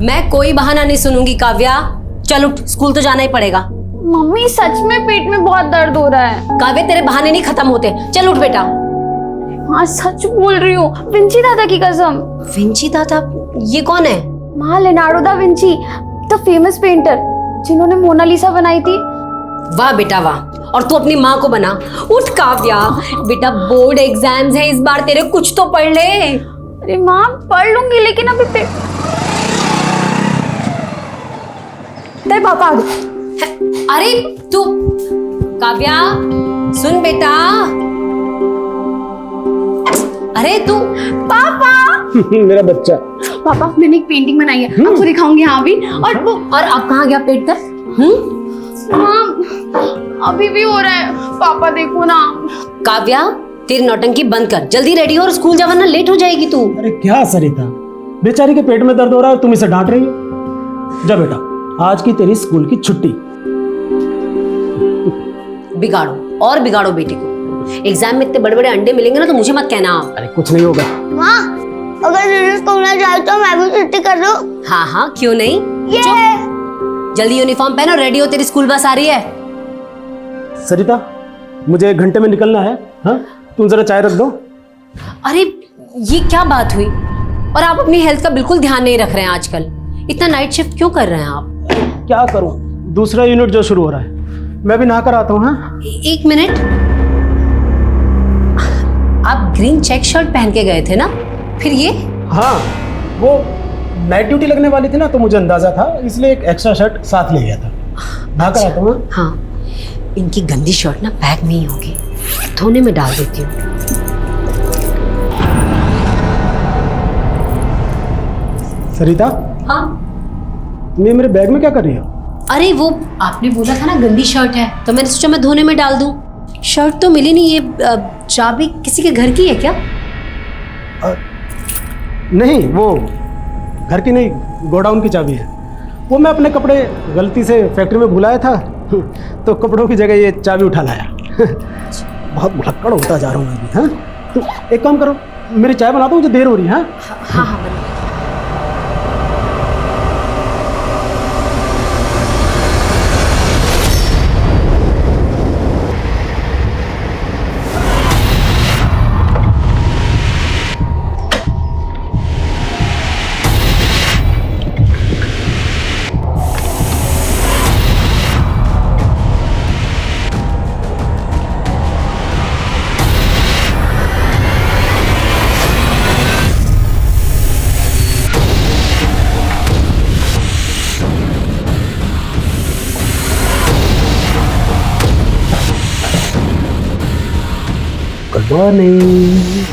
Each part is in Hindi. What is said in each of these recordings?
मैं कोई बहाना नहीं सुनूंगी काव्या। चल उठ, स्कूल तो जाना ही पड़ेगा। मम्मी सच में पेट में बहुत दर्द हो रहा है। काव्या तेरे बहाने नहीं खत्म होते, चल उठ बेटा। हाँ सच बोल रही हूँ, विंची दादा की कसम। विंची दादा? ये कौन है? माँ Leonardo da Vinci, the famous painter जिन्होंने मोनालिसा बनाई थी। वाह बेटा वाह, और तू अपनी माँ को बना। उठ काव्या बेटा, बोर्ड एग्जाम्स है इस बार तेरे, कुछ तो पढ़ ले। अरे माँ पढ़ लूंगी, लेकिन अभी तेरे पापा आ गए। अरे तू काव्या सुन बेटा। अरे तू पापा मेरा बच्चा। पापा मैंने एक पेंटिंग बनाई है, आपको दिखाऊंगी। हाँ भी। और वो और अब कहाँ गया पेट दर्द? माँ अभी भी हो रहा है। पापा देखो ना। काव्या तेरी नौटंकी बंद कर, जल्दी रेडी हो और स्कूल जा वरना लेट हो जाएगी तू। अरे क्या सरिता, बेचारी के पेट में दर्द हो रहा है, तुम इसे डांट रही हो। जा बेटा, आज की तेरी स्कूल की छुट्टी। बिगाड़ो और बिगाड़ो बेटी को। एग्जाम में इतने बड़े बड़े अंडे मिलेंगे ना तो मुझे मत कहना आप। अरे कुछ नहीं होगा। माँ अगर दीदी स्कूल में जाए तो मैं भी छुट्टी कर दूं? हाँ हाँ क्यों नहीं। जल्दी यूनिफॉर्म पहन और रेडी हो, तेरी स्कूल बस आ रही है। सरिता मुझे 1 घंटे में निकलना है। हाँ तुम जरा चाय रख दो। अरे ये क्या बात हुई? और आप अपनी हेल्थ का बिल्कुल ध्यान नहीं रख रहे हैं आजकल। इतना नाइट शिफ्ट क्यों कर रहे हैं आप? क्या करूं, दूसरा यूनिट जो शुरू हो रहा है, मैं भी नहा कर आता हूँ। हाँ एक मिनट, आप ग्रीन चेक शर्ट पहन के गए थे ना, फिर ये? हाँ वो नाइट ड्यूटी लगने वाली थी ना, तो मुझे अंदाजा था, इसलिए एक एक्स्ट्रा शर्ट साथ ले गया था। नहा कर आता हूँ। हाँ इनकी गंदी शर्ट ना पैक में ही होगी, धोने में डाल देती हूँ। सरिता हाँ तुम ये मेरे बैग में क्या कर रही हो? अरे वो आपने बोला था ना गंदी शर्ट है, तो मैंने सोचा मैं धोने में डाल दूं। शर्ट तो मिली नहीं। ये चाबी किसी के घर की है क्या? नहीं, वो घर की नहीं, गोडाउन की चाबी है। वो मैं अपने कपड़े गलती से फैक्ट्री में भुलाया था, तो कपड़ों की जगह ये चाबी उठा लाया। बहुत भुलक्कड़ होता जा रहा हूँ अभी। हाँ तो एक काम करो, मेरी चाय बना दो, मुझे देर हो रही है। हाँ हाँ हाँ बना। Good morning.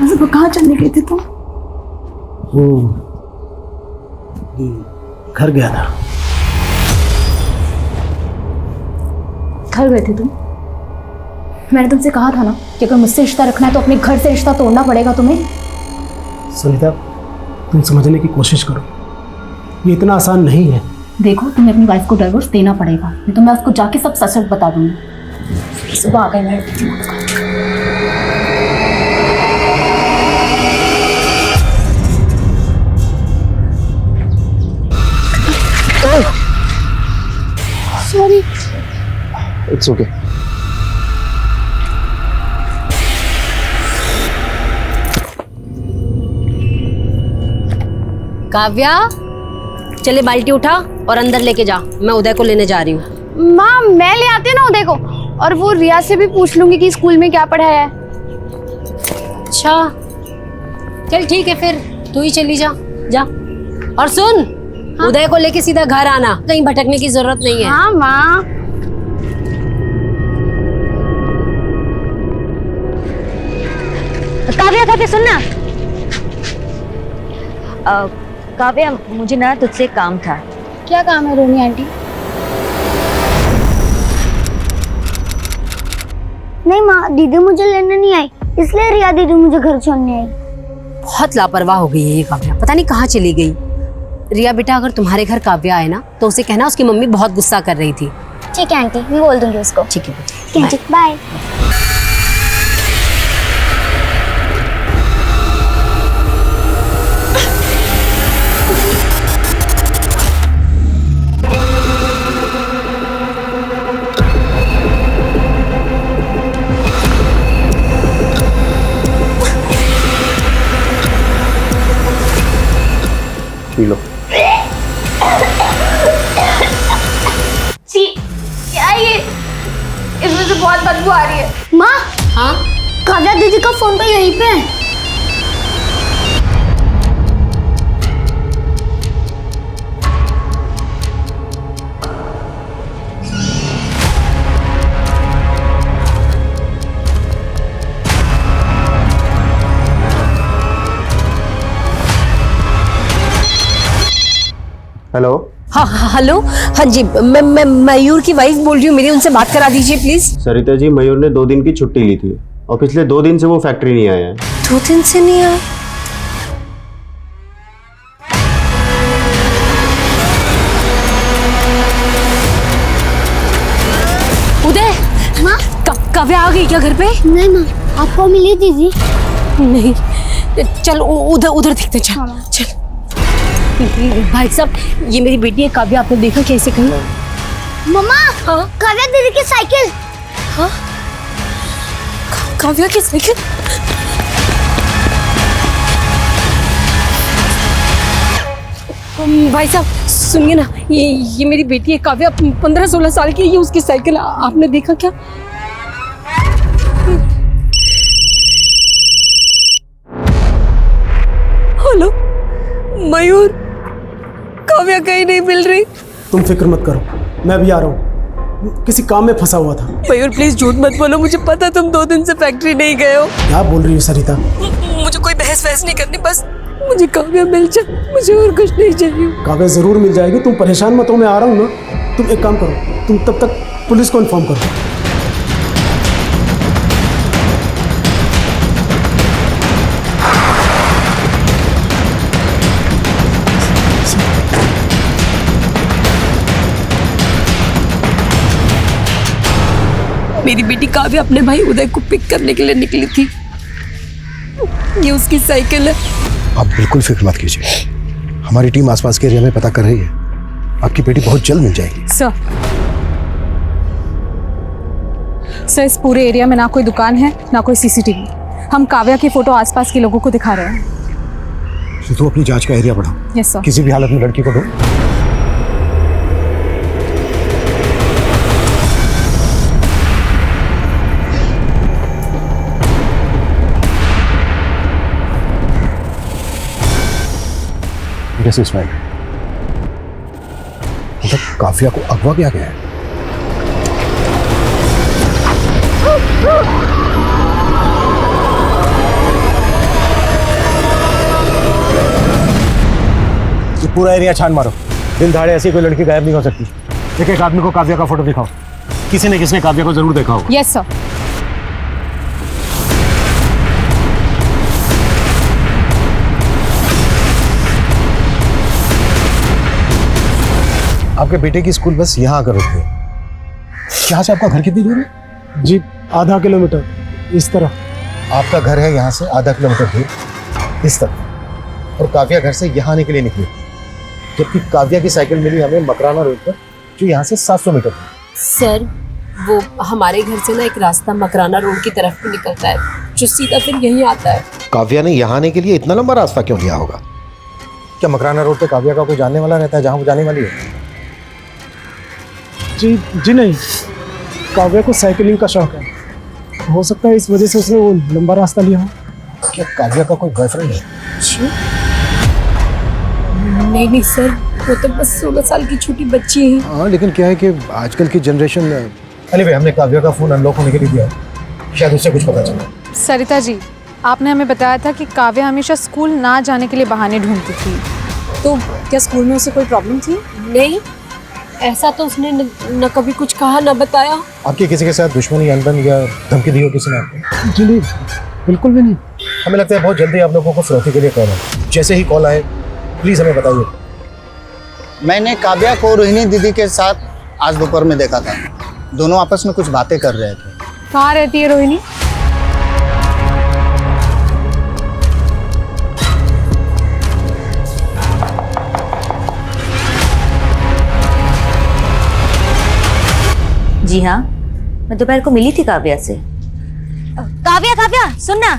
सुबह कहाँ चलने गए थे तुम? घर गया था। घर गए थे तुम? मैंने तुमसे कहा था ना कि अगर मुझसे रिश्ता रखना है तो अपने घर से रिश्ता तोड़ना पड़ेगा तुम्हें। सुनीता तुम समझने की कोशिश करो, ये इतना आसान नहीं है। देखो तुम्हें अपनी वाइफ को डिवोर्स देना पड़ेगा, नहीं तो मैं उसको जाके सब सच सच बता दूंगी। सुबह आ गए मेरे दिमाग का। सॉरी। It's okay. काव्या चले बाल्टी उठा और अंदर लेके जा, मैं उदय को लेने जा रही हूँ। माँ मैं ले आती हूँ ना उदय को, और वो रिया से भी पूछ लूंगी कि स्कूल में क्या पढ़ाया है। अच्छा चल ठीक है, फिर तू ही चली जा। जा और सुन, हाँ? उदय को लेके सीधा घर आना, कहीं भटकने की जरूरत नहीं है। हाँ माँ। काव्या सुनना। काव्या मुझे ना तुझसे काम था। क्या काम है रोनी आंटी? नहीं माँ, दीदी मुझे लेने नहीं आई, इसलिए रिया दीदी मुझे घर छोड़ने आई। बहुत लापरवाह हो गई है ये काव्या, पता नहीं कहाँ चली गई। रिया बेटा अगर तुम्हारे घर काव्या आए ना तो उसे कहना उसकी मम्मी बहुत गुस्सा कर रही थी। ठीक है आंटी, मैं बोल दूंगी उसको। ठीक है बेटा, बाय। P low. छी, क्या ये? इसमें से बहुत बदबू आ रही है। माँ, हाँ काव्या दीदी का फोन तो यहीं पे है। हेलो। हाँ हाँ, हेलो। हाँ जी, मैं मयूर की वाइफ बोल रही हूँ, मेरी उनसे बात करा दीजिए प्लीज। सरिता जी, मयूर ने 2 दिन की छुट्टी ली थी और पिछले 2 दिन से वो फैक्ट्री नहीं आया है। 2 दिन से नहीं आए? उदय, माँ, काव्या आ गई क्या घर पे? नहीं माँ, आपको मिली दीदी। नहीं, चल उधर उधर देखते, चल चल। भाई साहब, ये मेरी बेटी है काव्या, आपने देखा कैसे कहीं? मम्मा, हाँ? काव्या दीदी की साइकिल। हाँ, काव्या की साइकिल? भाई साहब सुनिए ना, ये मेरी बेटी है काव्या, 15-16 साल की है, ये उसकी साइकिल, आपने देखा क्या? हेलो मयूर, काव्या कहीं नहीं मिल रही। तुम फिक्र मत करो, मैं भी आ रहा हूँ, किसी काम में फंसा हुआ था। मयूर प्लीज झूठ मत बोलो, मुझे पता तुम 2 दिन से फैक्ट्री नहीं गए हो। क्या बोल रही हो सरिता? मुझे कोई बहस नहीं करनी, बस मुझे काव्या मिल जाए, मुझे और कुछ नहीं चाहिए। काव्या जरूर मिल जाएगी, तुम परेशान मत हो, मैं आ रहा हूँ ना। तुम एक काम करो, तुम तब तक पुलिस को इन्फॉर्म करो। मेरी बेटी काव्या अपने भाई उदय को पिक करने के लिए निकली थी, ये उसकी साइकिल है। आप बिल्कुल फिक्र मत कीजिए, हमारी टीम आसपास के एरिया में पता कर रही है, आपकी बेटी बहुत जल्द मिल जाएगी। सर, इस पूरे एरिया में ना कोई दुकान है ना कोई सीसीटीवी। हम काव्या की फोटो आसपास के लोगों को दिखा रहे हैं। तो अपनी जांच का एरिया बढ़ाओ। Yes sir. किसी भी हालत में लड़की को ढूंढ। Yes, Ismail. मतलब काव्या को अगवा किया गया है। ये पूरा एरिया छान मारो, दिन दहाड़े ऐसी कोई लड़की गायब नहीं हो सकती। एक आदमी को काव्या का फोटो दिखाओ, किसी ने किसने काव्या को जरूर देखा हो। Yes sir. आपके बेटे की स्कूल बस यहाँ आकर रुकती है। यहाँ से आपका घर कितनी दूर है? जी, आधा किलोमीटर इस तरह। आपका घर है यहाँ से आधा किलोमीटर दूर इस तरफ, और काव्या घर से यहाँ आने के लिए निकली, जबकि काव्या की साइकिल मिली हमें मकराना रोड पर, जो यहाँ से 700 मीटर दूर। सर, वो हमारे घर से ना एक रास्ता मकराना रोड की तरफ भी निकलता है, जो सीधा फिर यहीं आता है। काव्या ने यहाँ आने के लिए इतना लंबा रास्ता क्यों लिया होगा? क्या मकराना रोड पे काव्या का कोई जानने वाला रहता है जहाँ वो जाने वाली है? जी नहीं, काव्या को साइकिलिंग का शौक है, हो सकता है इस वजह से उसने वो लंबा रास्ता लिया हो। क्या काव्या का कोई बॉयफ्रेंड है? नहीं सर, वो तो बस 16 साल की छोटी बच्ची है। हाँ, लेकिन क्या है कि आजकल की जनरेशन। अरे हमने काव्या का फोन अनलॉक होने के लिए दिया, शायद उससे कुछ पता चला। सरिता जी, आपने हमें बताया था कि काव्या हमेशा स्कूल ना जाने के लिए बहाने ढूंढती थी, तो क्या स्कूल में उसे कोई प्रॉब्लम थी? नहीं, ऐसा तो उसने न कभी कुछ कहा न बताया। आपकी किसी के साथ दुश्मनी, अनबन या धमकी दी हो किसी ने आपको? जी नहीं, बिल्कुल भी नहीं। हमें लगता है बहुत जल्दी आप लोगों को फिरौती के लिए कॉल है। जैसे ही कॉल आए प्लीज हमें बताइए। मैंने काव्या को रोहिणी दीदी के साथ आज दोपहर में देखा था, दोनों आपस में कुछ बातें कर रहे थे। कहाँ रहती है रोहिणी? जी हाँ, मैं दोपहर को मिली थी काव्या से। काव्या सुन ना।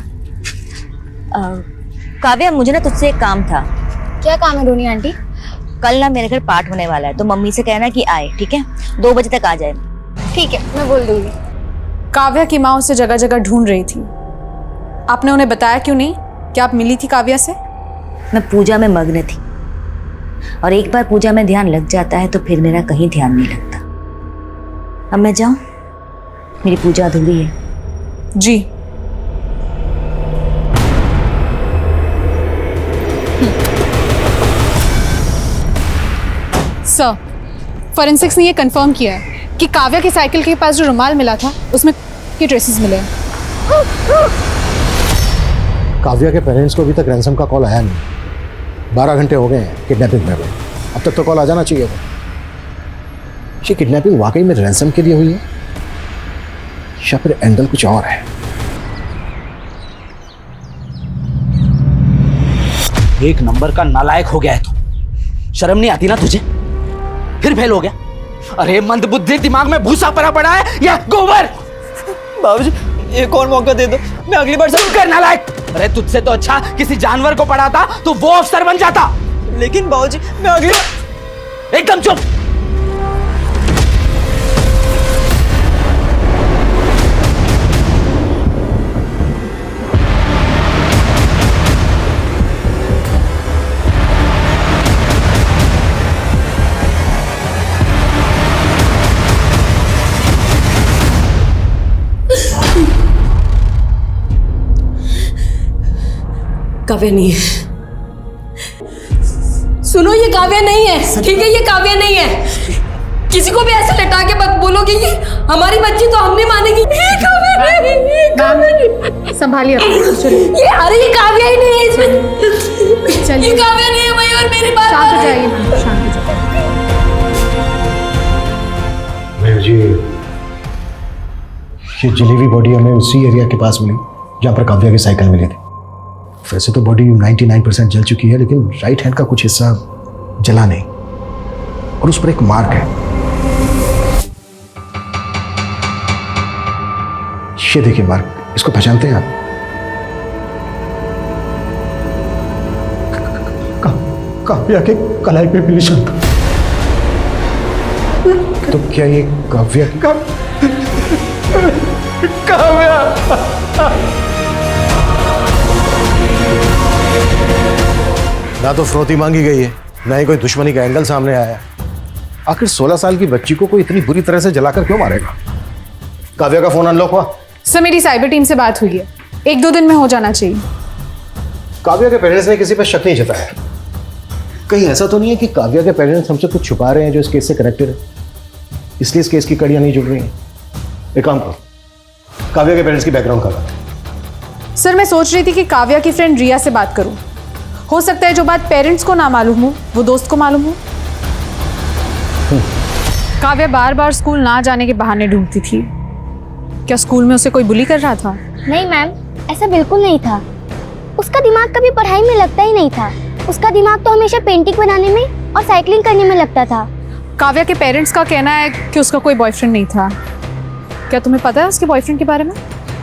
काव्या, मुझे ना तुझसे एक काम था। क्या काम है रोनी आंटी? कल ना मेरे घर पाठ होने वाला है, तो मम्मी से कहना कि आए, ठीक है? 2 बजे तक आ जाए। ठीक है, मैं बोल दूंगी। काव्या की माँ उसे जगह जगह ढूंढ रही थी। आपने उन्हें बताया क्यों नहीं कि आप मिली थी काव्या से? मैं पूजा में मग्न थी, और एक बार पूजा में ध्यान लग जाता है तो फिर मेरा कहीं ध्यान नहीं लगता। अब मैं जाऊं? मेरी पूजा अधूरी है। जी। सर, फॉरेंसिक्स ने ये कंफर्म किया है कि काव्या की साइकिल के पास जो रुमाल मिला था उसमें के ट्रेसेस मिले हैं। काव्या के पेरेंट्स को अभी तक रैंसम का कॉल आया नहीं। 12 घंटे हो गए हैं किडनैपिंग में। अब तक तो कॉल आ जाना चाहिए था। ये किडनैपिंग वाकई में रैंसम के लिए हुई है या फिर एंगल कुछ और है? एक नंबर का नालायक हो गया है तू। शर्म नहीं आती ना तुझे? फिर फेल हो गया। अरे मंदबुद्धि, दिमाग में भूसा पड़ा है या गोबर? बाबूजी एक और मौका दे दो, मैं अगली बार चुप कर नालायक। अरे तुझसे तो अच्छा किसी जानवर को पढ़ाता तो वो अफसर बन जाता। लेकिन बाबूजी मैं अगली बार। एकदम चुप। काव्या नहीं है। सुनो, ये काव्या नहीं है, ठीक है? ये काव्या नहीं है। किसी को भी ऐसे लटा के मत बोलोगे ये हमारी बच्ची, तो हम नहीं मानेगी। ये काव्या नहीं, ये काव्या नहीं। संभालिए। ये अरे ये काव्या ही नहीं है इसमें। चलिए, ये काव्या नहीं है भाई, और मेरी बात शांत हो जाइए मैम, शांत हो जाइए। भैया जी, ये जली हुई बॉडी हमें उसी एरिया के पास मिली जहाँ पर काव्या की साइकिल मिली थी। वैसे तो बॉडी 99% जल चुकी है, लेकिन राइट हैंड का कुछ हिस्सा जला नहीं, और उस पर एक मार्क है। ये देखिए मार्क, इसको पहचानते हैं आप? काव्या के कलाई पे भी निशान था। तो क्या ये काव्या की काव्या? ना तो फ्रोती मांगी गई है, ना ही कोई दुश्मनी का एंगल सामने आया है। आखिर 16 साल की बच्ची को कोई इतनी बुरी तरह से जलाकर क्यों मारेगा? काव्या का फोन अनलॉक हुआ? सर, मेरी साइबर टीम से बात हुई है, 1-2 दिन में हो जाना चाहिए। काव्या के पेरेंट्स ने किसी पर शक नहीं जताया। कहीं ऐसा तो नहीं है कि काव्या के पेरेंट्स हमसे कुछ छुपा रहे हैं जो इस केस से कनेक्टेड है, इसलिए इस केस की कड़ियां नहीं जुड़ रही हैं? एक काम करो, काव्या के पेरेंट्स की बैकग्राउंड का बात। सर, मैं सोच रही थी कि काव्या की फ्रेंड रिया से बात करूं। हो सकता है जो बात पेरेंट्स को ना मालूम हो वो दोस्त को मालूम हो। काव्या बार बार स्कूल ना जाने के बहाने ढूंढती थी। क्या स्कूल में उसे कोई बुली कर रहा था? नहीं मैम, ऐसा बिल्कुल नहीं था। उसका दिमाग कभी पढ़ाई में लगता ही नहीं था। उसका दिमाग तो हमेशा पेंटिंग बनाने में और साइकिलिंग करने में लगता था। काव्या के पेरेंट्स का कहना है कि उसका कोई बॉयफ्रेंड नहीं था। क्या तुम्हें पता है उसके बॉयफ्रेंड के बारे में?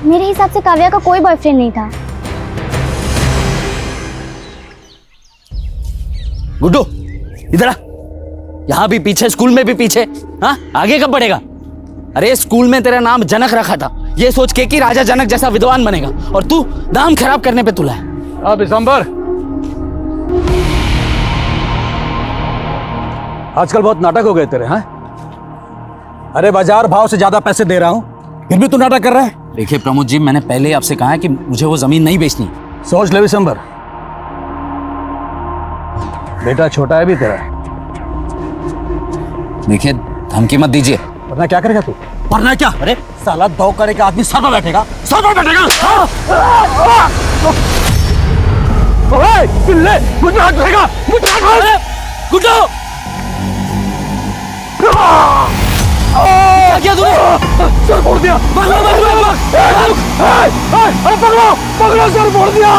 मेरे हिसाब से काव्या का कोई बॉयफ्रेंड नहीं था। गुड्डू इधर आ। यहाँ भी पीछे, स्कूल में भी पीछे। हाँ, आगे कब बढ़ेगा? अरे स्कूल में तेरा नाम जनक रखा था, ये सोच के कि राजा जनक जैसा विद्वान बनेगा, और तू नाम खराब करने पे तुला है। अब दिसंबर, आजकल बहुत नाटक हो गए तेरे। हैं? अरे बाजार भाव से ज्यादा पैसे दे रहा हूं, फिर भी तू नाटक कर रहा है। देखिए प्रमोद जी, मैंने पहले ही आपसे कहा है कि मुझे वो जमीन नहीं बेचनी। सोच ले दिसंबर, बेटा छोटा है भी तेरा। देखिए धमकी मत दीजिए। वरना क्या करेगा तू? वरना क्या? अरे साला 2 करे का आदमी सर पर बैठेगा, सर पर बैठेगा। ओए पिल्ले, मुझे हाथ रहेगा, मुझे हाथ। गुड्डू क्या किया तूने? सर फोड़ दिया। पकड़ो पकड़ो अरे पकड़ो पकड़ो, सर फोड़ दिया।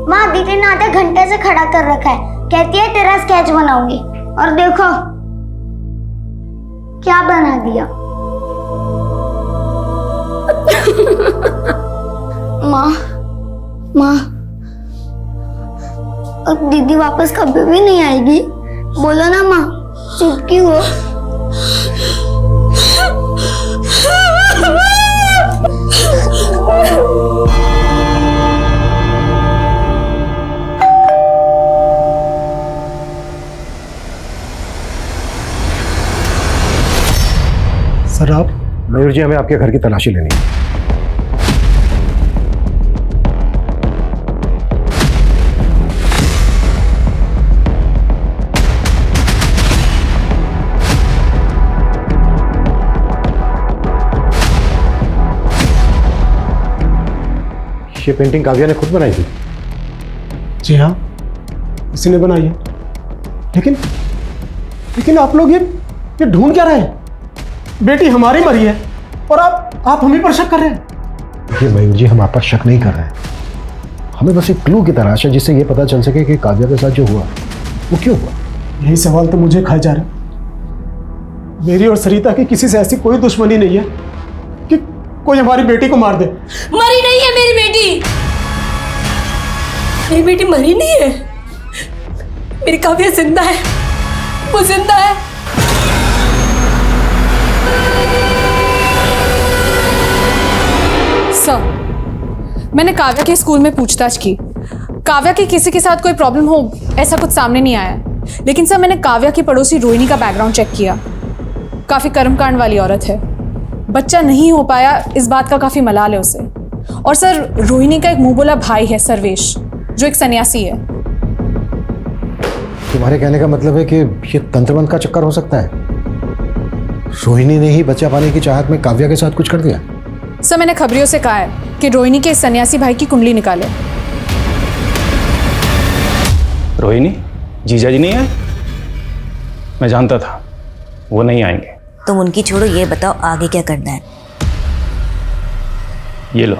माँ, दीदी ने आधे घंटे से खड़ा कर रखा है, कहती है तेरा स्केच बनाऊंगी। और देखो क्या बना दिया? माँ, माँ, अब दीदी वापस कभी भी नहीं आएगी। बोलो ना माँ, चुप क्यों हो? सर आप, मयूर जी हमें आपके घर की तलाशी लेनी है। ये पेंटिंग काव्या ने खुद बनाई थी? जी हाँ, इसी ने बनाई है। लेकिन लेकिन आप लोग ये ढूंढ क्या रहे हैं? बेटी हमारी मरी है और आप हम ही पर शक कर रहे हैं। देखिए मयूर जी, हम आप पर शक नहीं कर रहे हैं। हमें बस एक क्लू की तलाश है जिससे ये पता चल सके कि काव्या के साथ जो हुआ वो क्यों हुआ। यही सवाल तो मुझे खाए जा रहा है। मेरी और सरिता की किसी से ऐसी कोई दुश्मनी नहीं है कि कोई हमारी बेटी को मार दे। मरी नहीं है मेरी बेटी, मेरी बेटी मरी नहीं है। मेरी काव्या जिंदा है, वो जिंदा है। सर, मैंने काव्या के स्कूल में पूछताछ की। काव्या की किसी के साथ कोई प्रॉब्लम हो ऐसा कुछ सामने नहीं आया। लेकिन सर, मैंने काव्या की पड़ोसी रोहिणी का बैकग्राउंड चेक किया। काफी कर्मकांड वाली औरत है। बच्चा नहीं हो पाया इस बात का काफी मलाल है उसे। और सर, रोहिणी का एक मुंह बोला भाई है सर्वेश, जो एक सन्यासी है। तुम्हारे कहने का मतलब है कि ये तंत्रमंत्र का चक्कर हो सकता है? रोहिणी ने ही बच्चा पाने की चाहत में काव्या के साथ कुछ कर दिया? सर, मैंने खबरियों से कहा है कि रोहिणी के सन्यासी भाई की कुंडली निकाले। रोहिणी जीजा जी नहीं है? मैं जानता था वो नहीं आएंगे। तुम उनकी छोड़ो, ये बताओ आगे क्या करना है? ये लो,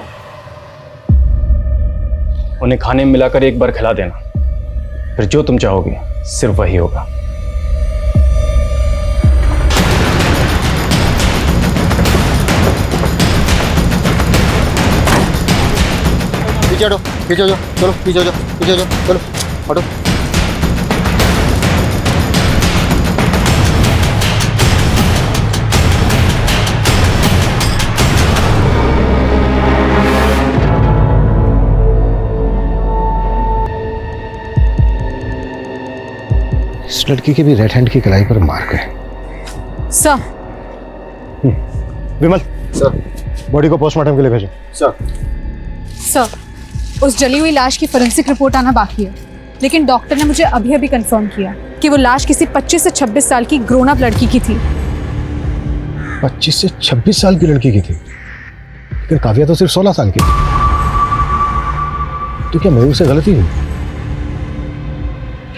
उन्हें खाने में मिलाकर एक बार खिला देना, फिर जो तुम चाहोगे सिर्फ वही होगा। पीछे हटो, पीछे हो जाओ, चलो पीछे हो जाओ, पीछे हो जाओ, चलो हटो। इस लड़की के भी राइट हैंड की कलाई पर मार्क है। सर, विमल सर, बॉडी को पोस्टमार्टम के लिए भेजो। सर, उस जली हुई लाश की फोरेंसिक रिपोर्ट आना बाकी है। लेकिन डॉक्टर ने मुझे अभी अभी कंफर्म किया कि वो लाश किसी 25 से 26 साल की ग्रोन अप लड़की की थी। 25 से 26 साल की लड़की की थी? लेकिन काव्या तो सिर्फ 16 साल की थी। तो क्या मयूर से गलती हुई?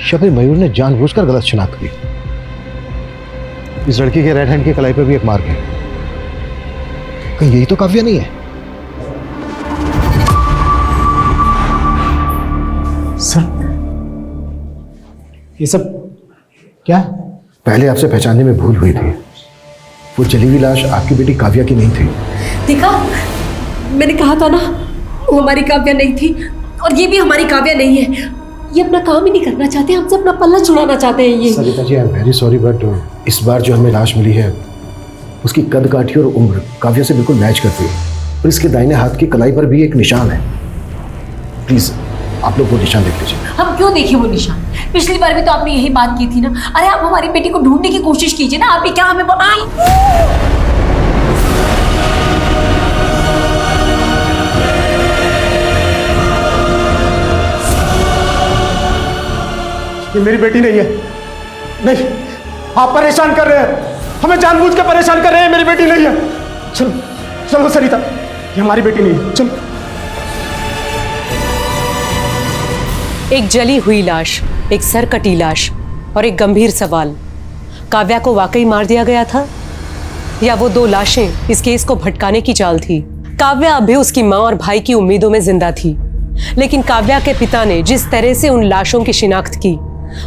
या फिर मयूर ने जानबूझकर गलत शिनाख्त की? इस लड़की के राइट हैंड की कलाई पर भी एक मार्क है। कहीं यही तो काव्या नहीं है? सर, ये सब क्या? पहले आपसे पहचानने में भूल हुई थी। वो जली हुई लाश आपकी बेटी काव्या की नहीं थी। देखा, मैंने कहा था ना, वो हमारी काव्या नहीं थी और ये भी हमारी काव्या नहीं है। ये अपना काम ही नहीं करना चाहते, हमसे अपना पल्ला छुड़ाना चाहते हैं ये। Sarita ji, I am very sorry, but इस बार जो हमें लाश मिली है उसकी कद काठी और उम्र काव्या से बिल्कुल मैच करती है। और इसके दाहिने हाथ की कलाई पर भी एक निशान है। प्लीज आप लोग वो निशान देख लीजिए। हम क्यों देखें वो निशान? पिछली बार भी तो आपने यही बात की थी ना। अरे आप हमारी बेटी को ढूंढने की कोशिश कीजिए ना। आप भी क्या हमें ये मेरी बेटी नहीं है। नहीं, आप परेशान कर रहे हैं, हमें जानबूझ के परेशान कर रहे हैं। मेरी बेटी नहीं है। चलो चलो सरिता, ये हमारी बेटी नहीं है, चलो। एक जली हुई लाश, एक सर कटी लाश और एक गंभीर सवाल, काव्या को वाकई मार दिया गया था या वो दो लाशें इस केस को भटकाने की चाल थी? काव्या अभी उसकी माँ और भाई की उम्मीदों में जिंदा थी, लेकिन काव्या के पिता ने जिस तरह से उन लाशों की शिनाख्त की,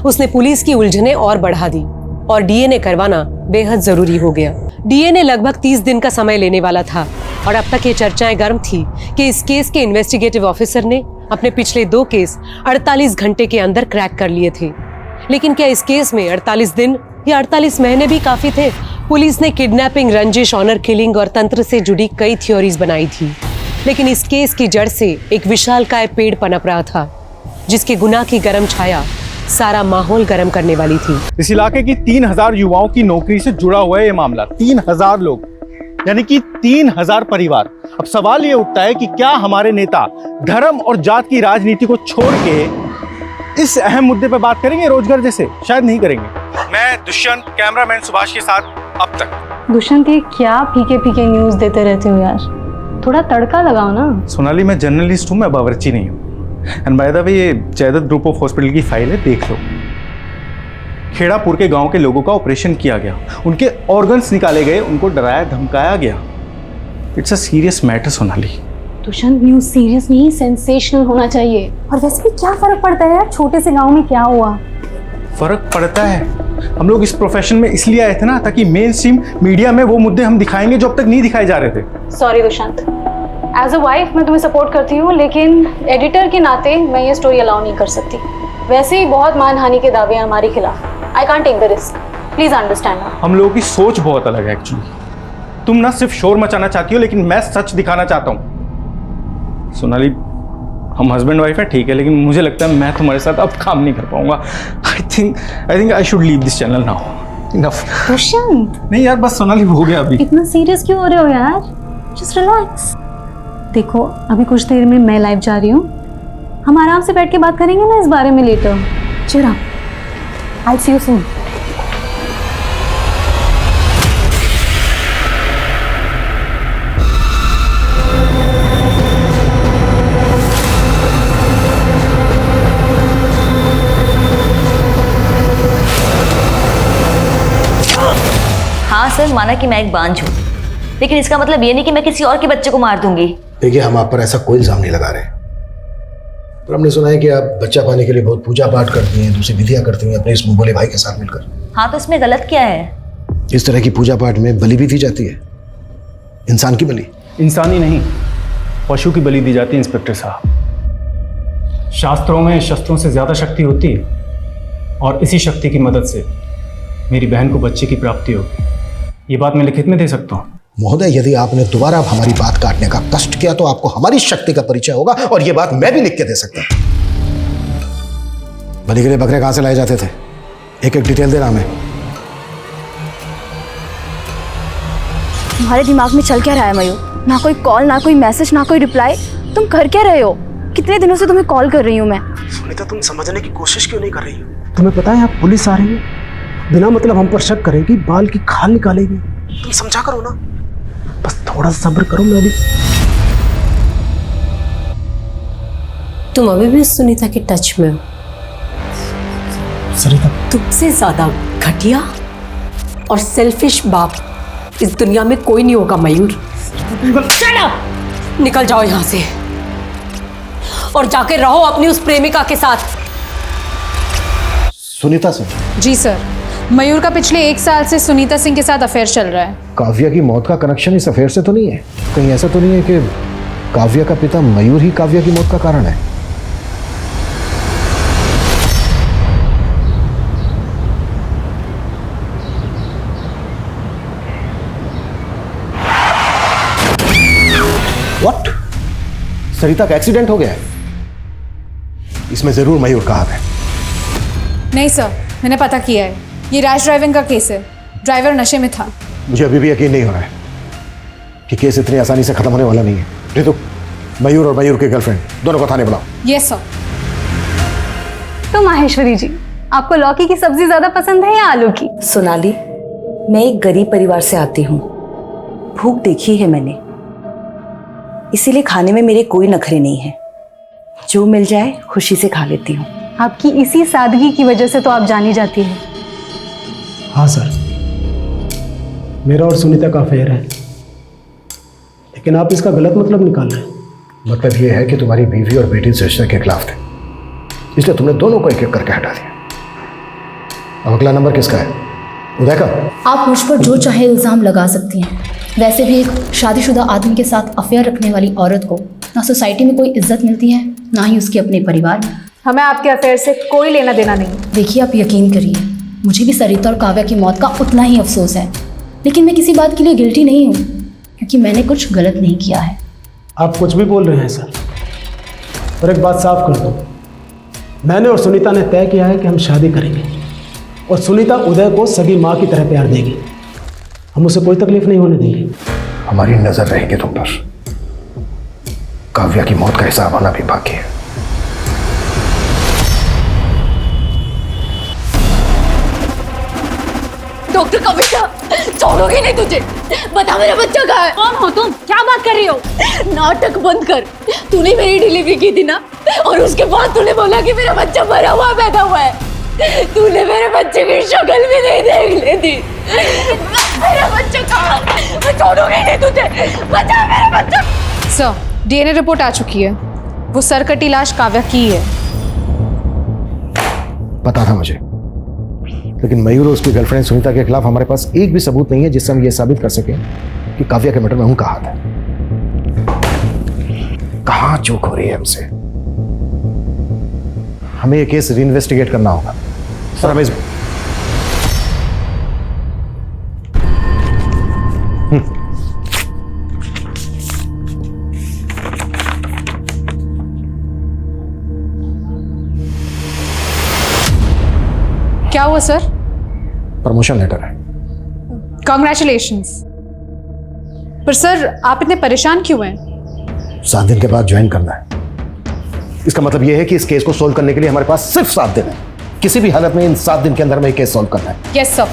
उसने पुलिस की उलझनें और बढ़ा दी। और डीएनए करवाना बेहद जरूरी हो गया। डीएनए लगभग 30 दिन का समय लेने वाला था और अब तक ये चर्चाएं गर्म थी कि इस केस के इन्वेस्टिगेटिव ऑफिसर ने अपने पिछले 2 केस 48 घंटे के अंदर क्रैक कर लिए थे। लेकिन क्या इस केस में 48 दिन या 48 महीने भी काफी थे? पुलिस ने किडनैपिंग, रंजिश, ऑनर किलिंग और तंत्र से जुड़ी कई थ्योरीज बनाई थी, लेकिन इस केस की जड़ से एक विशालकाय पेड़ पनप रहा था जिसके गुनाह की गर्म छाया सारा माहौल गर्म करने वाली थी। इस इलाके की 3000 युवाओं की नौकरी से जुड़ा हुआ है ये मामला। 3000 लोग, यानी कि 3000 परिवार। अब सवाल ये उठता है कि क्या हमारे नेता धर्म और जात की राजनीति को छोड़ के इस अहम मुद्दे पर बात करेंगे रोजगार जैसे? शायद नहीं करेंगे। मैं दुष्यंत, कैमरामैन सुभाष के साथ अब तक। दुष्यंत, ये क्या फीके फीके न्यूज देते रहते हो यार, थोड़ा तड़का लगाओ ना। सोनाली, मैं जर्नलिस्ट हूँ, मैं बावर्ची नहीं हूँ। एंड बाय द वे, ये जयदत्त ग्रुप ऑफ हॉस्पिटल की फाइल है, देख लो। खेड़ापुर के गांव के लोगों का ऑपरेशन किया गया, उनके ऑर्गन्स निकाले गए, उनको डराया धमकाया गया। It's a serious matter Sonali. Dushyant, news serious नहीं, सेंसेशनल होना चाहिए। और वैसे भी क्या फर्क पड़ता है यार, छोटे से गांव में क्या हुआ? फर्क पड़ता है। हम लोग इस प्रोफेशन में इसलिए आए थे ना, ताकि मेन स्ट्रीम मीडिया में वो मुद्दे हम दिखाएंगे जो अब तक नहीं दिखाए जा रहे थे। Sorry Dushyant, as a wife मैं तुम्हें सपोर्ट करती हूँ, लेकिन एडिटर के नाते मैं ये स्टोरी अलाउ नहीं कर सकती। वैसे ही बहुत मानहानि के दावे हैं हमारे खिलाफ। I can't take the risk, please understand. हम लोगों की सोच बहुत अलग है एक्चुअली। तुम ना सिर्फ शोर मचाना चाहती हो, लेकिन मैं सच दिखाना चाहता हूँ। सोनाली, हम हस्बैंड वाइफ है ठीक है, लेकिन मुझे लगता है मैं तुम्हारे साथ अब काम नहीं कर पाऊंगा। I think I should leave this channel now. Enough. Dushyant, नहीं यार, बस सोनाली हो गया अभी। इतना सीरियस क्यों हो रहे हो यार? Just relax. देखो, अभी कुछ देर में मैं लाइव जा रही हूँ, हम आराम से बैठ के बात करेंगे ना इस बारे में लेटर। चलो, आई सी यू सून। हाँ सर, माना कि मैं एक बांझ हूँ, लेकिन इसका मतलब ये नहीं कि मैं किसी और के बच्चे को मार दूंगी। देखिए, हम आप पर ऐसा कोई इल्जाम नहीं लगा रहे, पर हमने सुना है कि आप बच्चा पाने के लिए बहुत पूजा पाठ करती हैं, दूसरी विधियां करती हैं अपने इस मुंह बोले भाई के साथ मिलकर। हाँ, तो इसमें गलत क्या है? इस तरह की पूजा पाठ में बलि भी दी जाती है, इंसान की बलि। इंसानी नहीं, पशु की बलि दी जाती है इंस्पेक्टर साहब। शास्त्रों में शस्त्रों से ज्यादा शक्ति होती है, और इसी शक्ति की मदद से मेरी बहन को बच्चे की प्राप्ति होगी। ये बात मैं लिखित में दे सकता हूँ। महोदय, यदि आपने दोबारा हमारी बात काटने का कष्ट किया तो आपको हमारी शक्ति का परिचय होगा, और ये बात मैं भी लिख के दे सकता हूं। बलि के लिए बकरे कहां से लाए जाते थे? एक एक डिटेल देना हमें। तुम्हारे दिमाग में चल क्या रहा है मयूर? ना कोई कॉल, ना कोई मैसेज, ना कोई रिप्लाई। तुम कर क्या रहे हो? कितने दिनों से तुम्हें कॉल कर रही हूँ मैं। सुनीता, तुम समझने की कोशिश क्यों नहीं कर रही हो? तुम्हें पता है आप पुलिस आ रही है, बिना मतलब हम पर शक करेगी, बाल की खाल निकालेगी। तुम समझा करो ना, बस थोड़ा सब्र करो। मैं अभी। तुम अभी भी सुनीता के टच में हो। सरिता, तुमसे ज्यादा घटिया और सेल्फिश बाप इस दुनिया में कोई नहीं होगा मयूर। Shut up! निकल जाओ यहां से और जाके रहो अपनी उस प्रेमिका के साथ। सुनीता सिंह? जी सर, मयूर का पिछले 1 साल से सुनीता सिंह के साथ अफेयर चल रहा है। काव्या की मौत का कनेक्शन इस अफेयर से तो नहीं है? कहीं ऐसा तो नहीं है कि काव्या का पिता मयूर ही काव्या की मौत का कारण है? व्हाट? सरिता का एक्सीडेंट हो गया है? इसमें जरूर मयूर का हाथ है। नहीं सर, मैंने पता किया है, ये रैश ड्राइविंग का केस है। ड्राइवर नशे में था। मुझे अभी भी यकीन नहीं हो रहा है कि केस इतनी आसानी से खत्म होने वाला नहीं है। रितु, मयूर और मयूर की गर्लफ्रेंड दोनों को थाने बुलाओ। Yes sir. तो माहेश्वरी जी, आपको लौकी की सब्जी ज्यादा पसंद है या आलू की? सोनाली, मैं एक गरीब परिवार से आती हूँ, भूख देखी है मैंने, इसीलिए खाने में मेरे कोई नखरे नहीं है। जो मिल जाए खुशी से खा लेती हूँ। आपकी इसी सादगी की वजह से तो आप जानी जाती है। हाँ सर, मेरा और सुनीता का अफेयर है, लेकिन आप इसका गलत मतलब निकाल रहे हैं। मतलब ये है कि तुम्हारी बीवी और बेटी इस रिश्ते के खिलाफ थे, इसलिए तुमने दोनों को एक एक करके हटा दिया। अब अगला नंबर किसका है? उदय का आप मुझ पर जो चाहे इल्ज़ाम लगा सकती हैं। वैसे भी एक शादीशुदा आदमी के साथ अफेयर रखने वाली औरत को ना सोसाइटी में कोई इज्जत मिलती है, ना ही उसके अपने परिवार में। हमें आपके अफेयर से कोई लेना देना नहीं। देखिए, आप यकीन करिए, मुझे भी सरिता और काव्या की मौत का उतना ही अफसोस है, लेकिन मैं किसी बात के लिए गिल्टी नहीं हूँ, क्योंकि मैंने कुछ गलत नहीं किया है। आप कुछ भी बोल रहे हैं सर, और एक बात साफ कर दो, मैंने और सुनीता ने तय किया है कि हम शादी करेंगे, और सुनीता उदय को सगी माँ की तरह प्यार देगी। हम उसे कोई तकलीफ नहीं होने देंगे। हमारी नजर रहेगी तुम पर। काव्या की मौत का हिसाब आना भी बाकी है। डॉक्टर कविता, छोड़ोगे नहीं तुझे? बता मेरा बच्चा कहाँ है? कौन हो तुम? क्या बात कर रही हो? नाटक बंद कर। तूने मेरी डिलीवरी की थी ना, और उसके बाद तूने बोला कि मेरा बच्चा मरा हुआ पैदा हुआ है। तूने मेरे बच्चे की शक्ल भी नहीं देख ली थी। मेरा बच्चा कहाँ? मैं छोड़ूंगी नहीं तुझे। बचा मेरा बच्चा। सर, डीएनए रिपोर्ट आ चुकी है। वो सरकटी लाश काव्या की है। पता था मुझे, लेकिन मयूर और उसकी गर्लफ्रेंड सुनीता के खिलाफ हमारे पास एक भी सबूत नहीं है जिससे हम ये साबित कर सकें कि काव्या के मर्डर में उनका हाथ है। कहां चूक हो रही है हमसे? हमें ये केस रीइन्वेस्टिगेट करना होगा। सर, हमें क्या हुआ सर? प्रमोशन लेटर है। कॉन्ग्रेचुलेशंस। पर सर, आप इतने परेशान क्यों हैं? 7 दिन के बाद ज्वाइन करना है। इसका मतलब यह है कि इस केस को सोल्व करने के लिए हमारे पास सिर्फ 7 दिन है। किसी भी हालत में इन 7 दिन के अंदर में केस सोल्व करना है। Yes sir.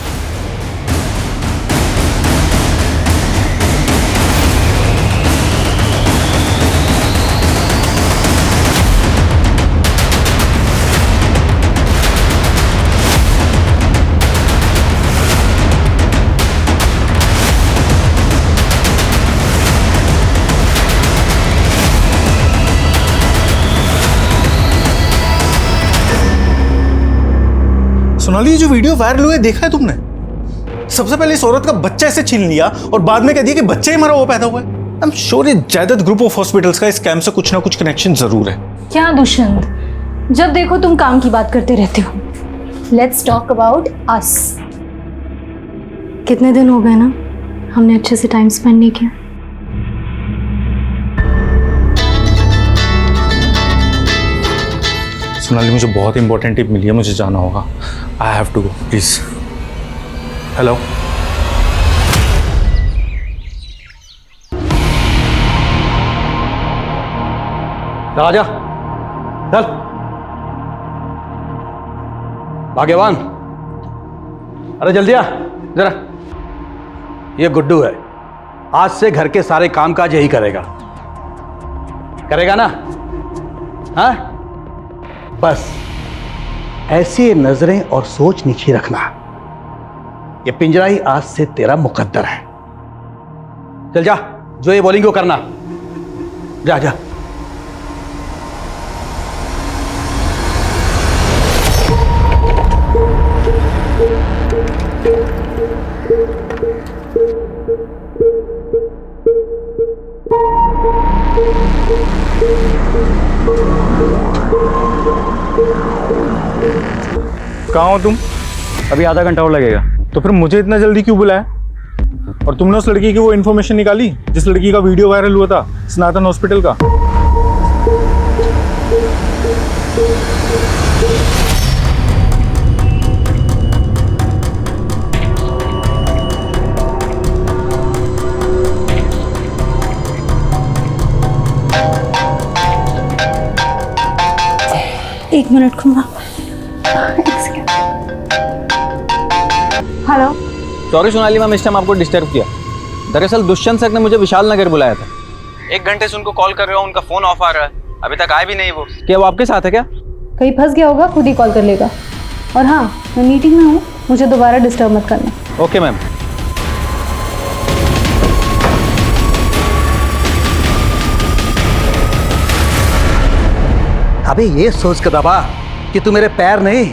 सोनाली, ये जो वीडियो वायरल हुआ है देखा है तुमने? सबसे पहले इस औरत का बच्चा ऐसे छीन लिया और बाद में कह दिया कि बच्चा ही मरा हुआ पैदा हुआ है। आई एम श्योर ये जायदाद ग्रुप ऑफ हॉस्पिटल्स का इस स्कैम से कुछ ना कुछ कनेक्शन जरूर है। क्या दुष्यंत, जब देखो तुम काम की बात करते रहते हो। Let's talk about us. कितने दिन हो गए ना हमने अच्छे से टाइम स्पेंड नहीं किया। सोनाली, मुझे बहुत इंपॉर्टेंट टिप मिली है, मुझे जाना होगा। I have to go, please. Hello, Raja चल। भाग्यवान, अरे जल्दी आ जरा। ये गुड्डू है, आज से घर के सारे कामकाज यही करेगा। करेगा ना? हाँ, बस ऐसी नजरें और सोच नीचे रखना। ये पिंजरा ही आज से तेरा मुकद्दर है। चल जा, जो ये बोलेंगे वो करना। जा जा। कहाँ हो तुम? अभी आधा घंटा और लगेगा। तो फिर मुझे इतना जल्दी क्यों बुलाया? और तुमने उस लड़की की वो इन्फॉर्मेशन निकाली जिस लड़की का वीडियो वायरल हुआ था सनातन हॉस्पिटल का? एक मिनट खुमा। हेलो। सॉरी सोनाली मैम, इस टाइम आपको डिस्टर्ब किया। दरअसल दुष्यंत सर ने मुझे विशाल नगर बुलाया था। 1 घंटे से उनको कॉल कर रहा हूँ, उनका फोन ऑफ आ रहा है, अभी तक आए भी नहीं वो। क्या वो आपके साथ है क्या? कहीं फंस गया होगा, खुद ही कॉल कर लेगा। और हाँ, मैं मीटिंग में हूँ, मुझे दोबारा डिस्टर्ब मत करना। Okay ma'am. अबे ये सोच कर दबा कि तू मेरे पैर नहीं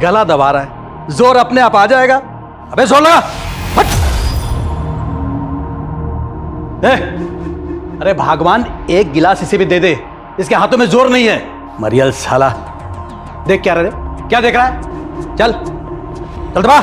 गला दबा रहा है। जोर अपने आप आ जाएगा। अबे जोर लगा, हट। अरे भगवान, एक गिलास इसे भी दे दे, इसके हाथों में जोर नहीं है। मरियल साला, देख क्या रहे, क्या देख रहा है? चल चल दबा।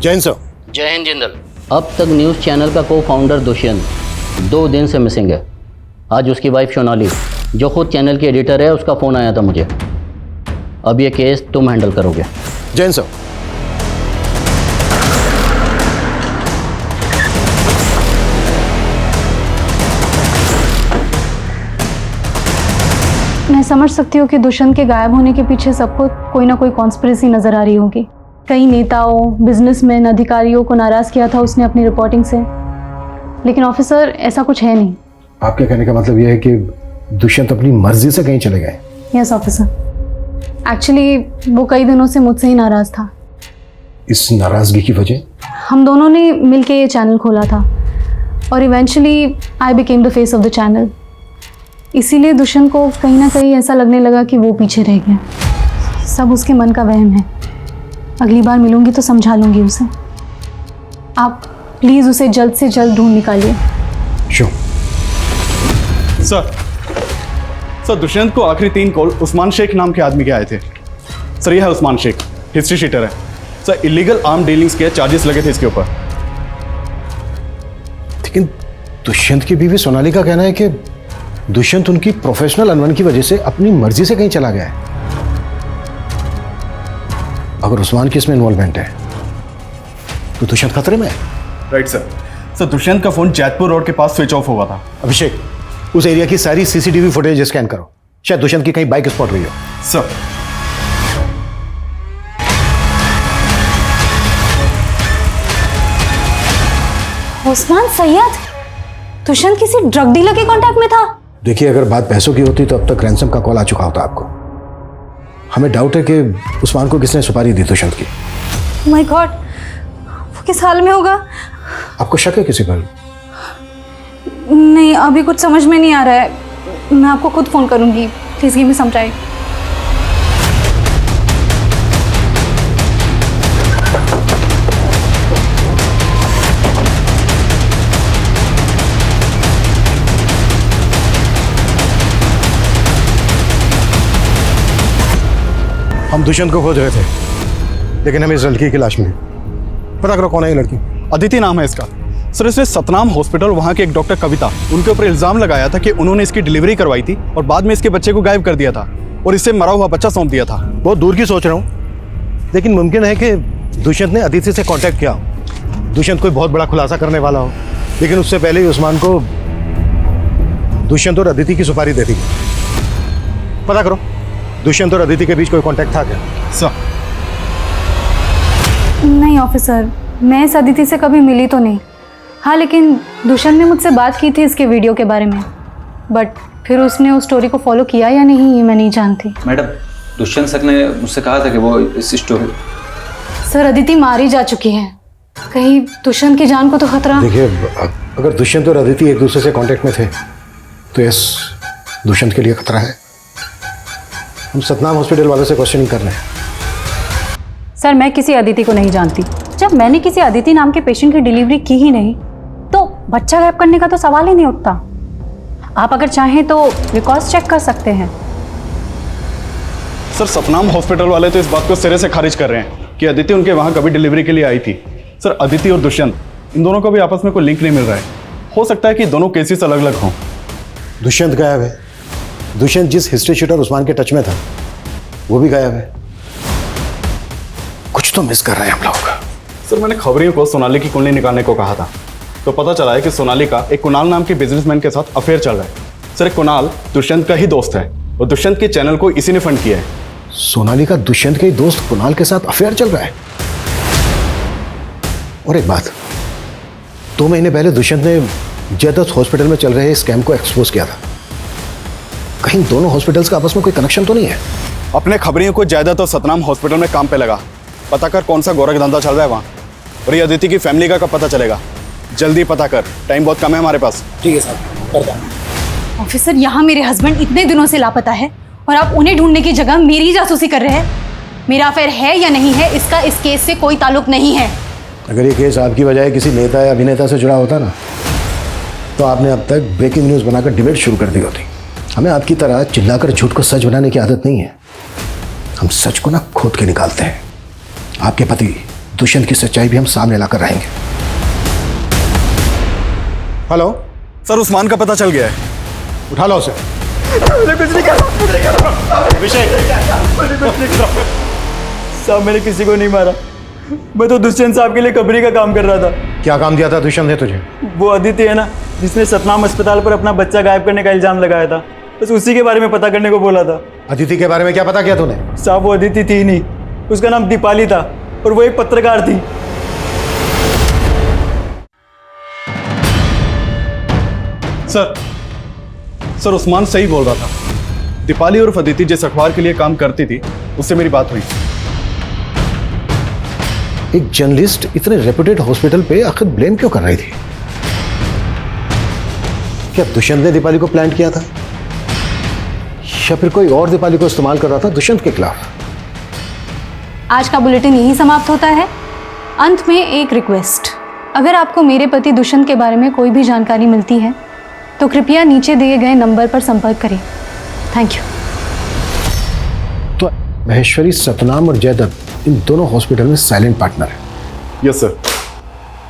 जैन सर। जय हिंद जिंदल। अब तक न्यूज़ चैनल का को फाउंडर दुष्यंत 2 दिन से मिसिंग है। आज उसकी वाइफ सोनाली, जो खुद चैनल की एडिटर है, उसका फ़ोन आया था मुझे। अब ये केस तुम हैंडल करोगे। जैन सर। मैं समझ सकती हूँ कि दुष्यंत के गायब होने के पीछे सबको कोई ना कोई कॉन्स्पिरेसी नजर आ रही होगी। कई नेताओं, बिजनेसमैन, अधिकारियों को नाराज किया था उसने अपनी रिपोर्टिंग से, लेकिन ऑफिसर ऐसा कुछ है नहीं। आपके कहने का मतलब यह है कि दुष्यंत अपनी मर्जी से कहीं चले गए? यस ऑफिसर, एक्चुअली वो कई दिनों से मुझसे ही नाराज था। इस नाराजगी की वजह? हम दोनों ने मिलके ये चैनल खोला था और eventually I became the face of the channel. इसीलिए दुष्यंत को कहीं ना कहीं ऐसा लगने लगा कि वो पीछे रह गया। सब उसके मन का वहम है। अगली बार मिलूंगी तो समझा लूंगी उसे। आप प्लीज उसे जल्द से जल्द ढूंढ निकालिए। श्योर सर, दुष्यंत को आखिरी 3 कॉल उस्मान शेख नाम के आदमी के आए थे। सर, यह है उस्मान शेख, हिस्ट्री शीटर है सर। इलीगल आर्म डीलिंग्स के चार्जेस लगे थे इसके ऊपर। लेकिन दुष्यंत की बीवी सोनाली का कहना है कि दुष्यंत उनकी प्रोफेशनल अनबन की वजह से अपनी मर्जी से कहीं चला गया है। अगर उस्मान की इसमें इन्वॉल्वमेंट है तो दुष्यंत खतरे में है। Right sir. सर, दुष्यंत का फोन जैतपुर रोड के पास स्विच ऑफ हुआ था। अभिषेक, उस एरिया की सारी सीसीटीवी फुटेज स्कैन करो, शायद दुष्यंत की कहीं बाइक स्पॉट हुई हो। सर। उस्मान सैयद दुष्यंत किसी ड्रग डीलर के कांटेक्ट में था? देखिए, अगर बात पैसों की होती तो अब तक रैंसम का कॉल आ चुका होता आपको। हमें डाउट है कि उस्मान को किसने सुपारी दी दुष्यंत की। माय गॉड, वो किस हाल में होगा? आपको शक है किसी पर? नहीं, अभी कुछ समझ में नहीं आ रहा है। मैं आपको खुद फोन करूंगी। Please give me some time. हम दुष्यंत को खोज रहे थे, लेकिन हमें इस लड़की की लाश मिली। पता करो कौन है ये लड़की। अदिति नाम है इसका। सर, इसने सतनाम हॉस्पिटल, वहाँ के एक डॉक्टर कविता, उनके ऊपर इल्जाम लगाया था कि उन्होंने इसकी डिलीवरी करवाई थी और बाद में इसके बच्चे को गायब कर दिया था और इससे मरा हुआ बच्चा सौंप दिया था। बहुत दूर की सोच रहा हूँ, लेकिन मुमकिन है कि दुष्यंत ने अदिति से कांटेक्ट किया हो। दुष्यंत कोई बहुत बड़ा खुलासा करने वाला हो, लेकिन उससे पहले ही उस्मान को दुष्यंत और अदिति की सुपारी दे दी। पता करो दुष्यंत और अदिति के बीच कोई कांटेक्ट था क्या? सर। नहीं ऑफिसर, मैं इस अदिति से कभी मिली तो नहीं। हाँ, लेकिन दुष्यंत ने मुझसे बात की थी इसके वीडियो के बारे में, बट फिर उसने उस स्टोरी को फॉलो किया या नहीं ये मैं नहीं जानती। मैडम, दुष्यंत सर ने मुझसे कहा था कि वो इस स्टोरी। सर, अदिति मारी जा चुकी है। कहीं दुष्यंत की जान को तो खतरा। देखिए, अगर दुष्यंत और अदिति एक दूसरे से कांटेक्ट में थे तो यस, दुष्यंत के लिए खतरा है। हम सतनाम हॉस्पिटल वालों से क्वेश्चनिंग कर रहे हैं। सर, मैं किसी अदिति को नहीं जानती। जब मैंने किसी अदिति नाम के पेशेंट की डिलीवरी की ही नहीं तो बच्चा गायब करने का तो सवाल ही नहीं उठता। आप अगर चाहें तो रिकॉर्ड्स चेक कर सकते हैं। सर, सतनाम हॉस्पिटल वाले तो इस बात को सिरे से खारिज कर रहे हैं कि अदिति उनके वहाँ कभी डिलीवरी के लिए आई थी। सर, अदिति और दुष्यंत, इन दोनों को भी आपस में कोई लिंक नहीं मिल रहा है। हो सकता है कि दोनों केसेस अलग अलग हों। दुष्यंत गायब है। दुष्यंत जिस हिस्ट्री शीटर उस्मान के टच में था वो भी गायब है। कुछ तो मिस कर रहे हैं हम लोग। सर, मैंने खबरियों को सोनाली की कुंडली निकालने को कहा था, तो पता चला है कि सोनाली का एक कुणाल नाम के बिजनेसमैन के साथ अफेयर चल रहा है। सर, कुणाल दुष्यंत का ही दोस्त है और दुष्यंत के चैनल को इसी ने फंड किया है। सोनाली का दुष्यंत के दोस्त कुणाल के साथ अफेयर चल रहा है? और एक बात, 2 महीने पहले दुष्यंत ने जयदत्त हॉस्पिटल में चल रहे स्कैम को एक्सपोज किया था। कहीं दोनों हॉस्पिटल्स का आपस में कोई कनेक्शन तो नहीं है? अपने खबरियों को जयदत्त और सतनाम हॉस्पिटल में काम पे लगा। पता कर कौन सा गोरख धंधा चल रहा है वहाँ, और ये अदिति की फैमिली का कब पता चलेगा? जल्दी पता कर, टाइम बहुत कम है हमारे पास। ठीक है साहब, करता हूं। ऑफिसर, यहाँ मेरे हस्बैंड इतने दिनों से लापता है और आप उन्हें ढूंढने की जगह मेरी जासूसी कर रहे हैं। मेरा अफेयर है या नहीं है, इसका इस केस से कोई ताल्लुक नहीं है। अगर ये केस आपकी बजाय किसी नेता या अभिनेता से जुड़ा होता ना, तो आपने अब तक ब्रेकिंग न्यूज़ बनाकर डिबेट शुरू कर दी होती। हमें आपकी तरह चिल्लाकर झूठ को सच बनाने की आदत नहीं है। हम सच को ना खोद के निकालते हैं। आपके पति दुष्यंत की सच्चाई भी हम सामने लाकर रहेंगे। हेलो सर, उस्मान का पता चल गया है। उठा लो उसे। साहब मैंने किसी को नहीं मारा, मैं तो दुष्यंत साहब के लिए कबरी का काम कर रहा था। क्या काम दिया था दुष्यंत ने तुझे? वो अदिति है ना, जिसने सतनाम अस्पताल पर अपना बच्चा गायब करने का इल्जाम लगाया था, बस उसी के बारे में पता करने को बोला था। अदिति के बारे में क्या पता किया तूने? साहब वो अदिति थी नहीं, उसका नाम दीपाली था और वो एक पत्रकार थी। सर उस्मान सही बोल रहा था। दीपाली और अदिति जिस अखबार के लिए काम करती थी, उससे मेरी बात हुई। एक जर्नलिस्ट इतने रेप्यूटेड हॉस्पिटल पे आखिर ब्लेम क्यों कर रही थी? क्या दुष्यंत ने दीपाली को प्लांट किया था, या फिर कोई और दीपाली को इस्तेमाल कर रहा था दुष्यंत के खिलाफ? आज का बुलेटिन यही समाप्त होता है। अंत में एक रिक्वेस्ट, अगर आपको मेरे पति दुष्यंत के बारे में कोई भी जानकारी मिलती है तो कृपया नीचे दिए गए नंबर पर संपर्क करें। Thank you. तो महेश्वरी, सतनाम और जयदत्त इन दोनों हॉस्पिटल में साइलेंट पार्टनर है। Yes sir.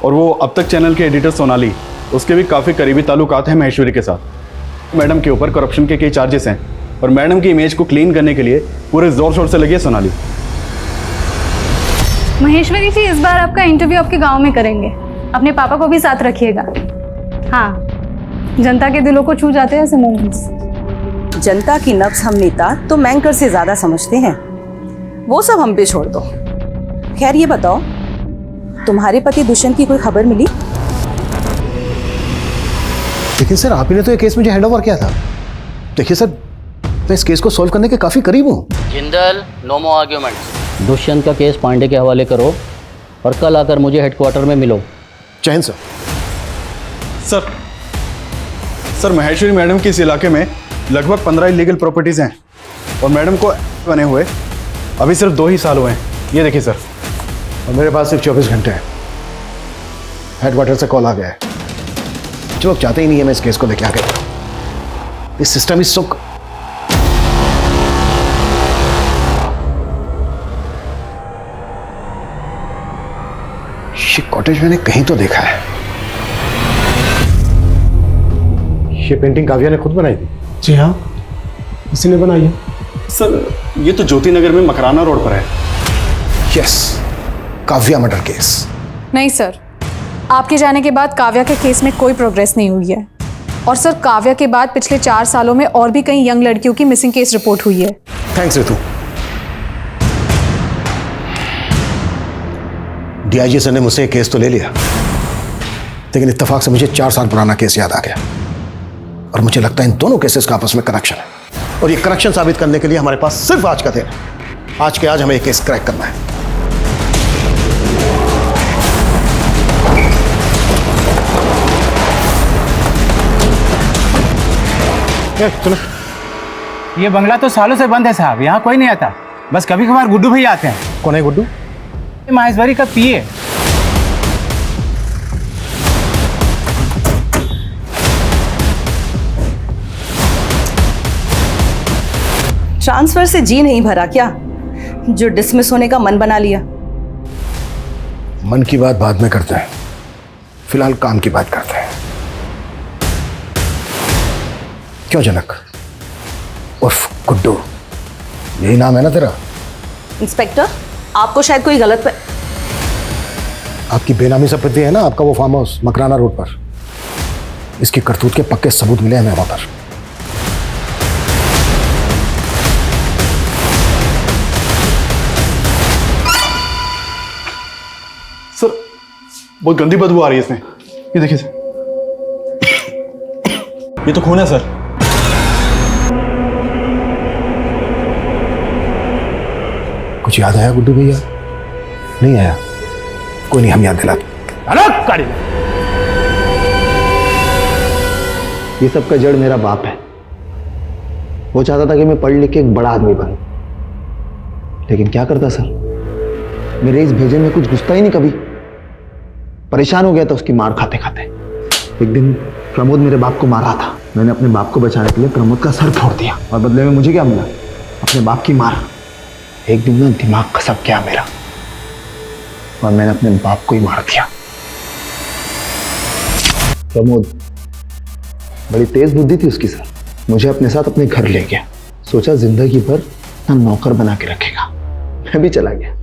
और वो अब तक चैनल के एडिटर सोनाली, उसके भी काफ़ी करीबी ताल्लुकात हैं महेश्वरी के साथ। मैडम के ऊपर करप्शन के कई चार्जेस हैं और मैडम की इमेज को क्लीन करने के लिए पूरे जोर शोर से लगी है सोनाली। महेश्वरी जी, इस बार आपका इंटरव्यू आपके गांव में करेंगे। अपने पापा को भी साथ रखिएगा। हाँ, जनता के दिलों को छू जाते हैं ऐसे मोमेंट्स। जनता की नब्ज हम नेता तो मैंकर से ज्यादा समझते हैं, वो सब हम पे छोड़ दो। खैर ये बताओ, तुम्हारे पति दुष्यंत की कोई खबर मिली? लेकिन सर, आप ही ने तो ये केस मुझे हैंड ओवर किया था। देखिए सर, मैं इस केस को सॉल्व करने के काफी करीब हूँ। जिंदल, नो मोर आर्ग्यूमेंट्स। दुष्यंत का केस पांडे के हवाले करो और कल आकर मुझे हेडक्वार्टर में मिलो। जय Hind sir. Sir Maheshwari madam की इस इलाके में लगभग 15 इलीगल प्रॉपर्टीज हैं और मैडम को बने हुए अभी सिर्फ 2 ही साल हुए हैं। ये देखिए सर। और मेरे पास सिर्फ 24 घंटे हैं। हेडक्वार्टर से कॉल आ गया है। जो लोग चाहते ही नहीं है मैं इस केस को लेके आ गया। इस सिस्टम इज सो। ये कॉटेज मैंने कहीं तो देखा है। ये पेंटिंग काव्या ने खुद बनाई थी? जी हाँ, इसी ने बनाई है। सर ये तो ज्योति नगर में मकराना रोड पर है। Yes, Kavya murder case. नहीं सर, आपके जाने के बाद काव्या के केस में कोई प्रोग्रेस नहीं हुई है। और सर, काव्या के बाद पिछले 4 सालों में और भी कई यंग लड़कियों की मिसिंग केस रिपोर्ट हुई है। थैंक्स रितु। डीआईजी सर ने मुझसे एक केस तो ले लिया, लेकिन इत्तेफाक से मुझे 4 साल पुराना केस याद आ गया। और मुझे लगता है इन दोनों केसेस का आपस में कनेक्शन है, और ये कनेक्शन साबित करने के लिए हमारे पास सिर्फ आज का दिन है। आज के आज हमें ये केस क्रैक करना है। सुनो, ये बंगला तो सालों से बंद है साहब, यहाँ कोई नहीं आता। बस कभी कभार गुड्डू भैया आते हैं। कौन है गुड्डू? महेश्वरी का पीए। ट्रांसफर से जी नहीं भरा क्या, जो डिसमिस होने का मन बना लिया? मन की बात बाद में करते हैं, फिलहाल काम की बात करते हैं। क्यों जनक उर्फ गुड्डू, यही नाम है ना तेरा? इंस्पेक्टर, आपको शायद कोई गलत आपकी बेनामी संपत्ति है ना, आपका वो फार्म हाउस मकराना रोड पर। इसकी करतूत के पक्के सबूत मिले हमें वहां पर। बहुत गंदी बदबू आ रही है इसमें। ये देखिए सर, ये तो खून है सर। कुछ याद आया गुड्डू भैया? नहीं आया? कोई नहीं, हम याद दिला। ये सब का जड़ मेरा बाप है। वो चाहता था कि मैं पढ़ लिख के एक बड़ा आदमी बनूं, लेकिन क्या करता सर, मेरे इस भेजे में कुछ घुसता ही नहीं कभी। परेशान हो गया था उसकी मार खाते खाते। एक दिन प्रमोद मेरे बाप को मारा था। मैंने अपने बाप को बचाने के लिए प्रमोद का सर फोड़ दिया, और बदले में मुझे क्या मिला? अपने बाप की मार। एक दिन ना दिमाग खसक गया मेरा, और मैंने अपने बाप को ही मार दिया। प्रमोद बड़ी तेज बुद्धि थी उसकी सर। मुझे अपने साथ अपने घर ले गया, सोचा जिंदगी भर ना नौकर बना के रखेगा। मैं भी चला गया।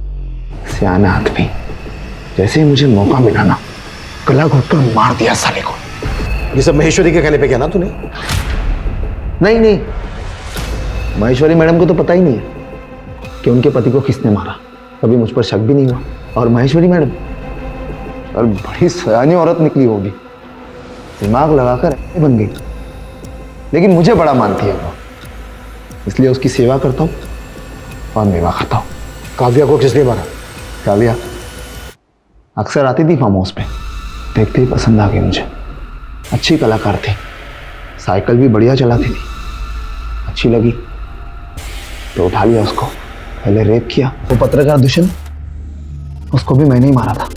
सियाना आदमी, जैसे ही मुझे मौका मिला ना, गला घोटकर मार दिया साले को। ये सब महेश्वरी के कहने पे किया ना तूने? नहीं, महेश्वरी मैडम को तो पता ही नहीं है कि उनके पति को किसने मारा। कभी मुझ पर शक भी नहीं हुआ। और महेश्वरी मैडम और बड़ी सयानी औरत निकली होगी, दिमाग लगाकर ऐसे बन गई। लेकिन मुझे बड़ा मानती है वो, इसलिए उसकी सेवा करता हूँ और मेवा खाता हूँ। काव्या को किसने मारा? काव्या अक्सर आती थी फार्म हाउस पे, देखते ही पसंद आ गई मुझे। अच्छी कलाकार थी, साइकिल भी बढ़िया चलाती थी। अच्छी लगी तो उठा लिया उसको, पहले रेप किया। वो पत्रकार दुष्यंत, उसको भी मैंने ही मारा था।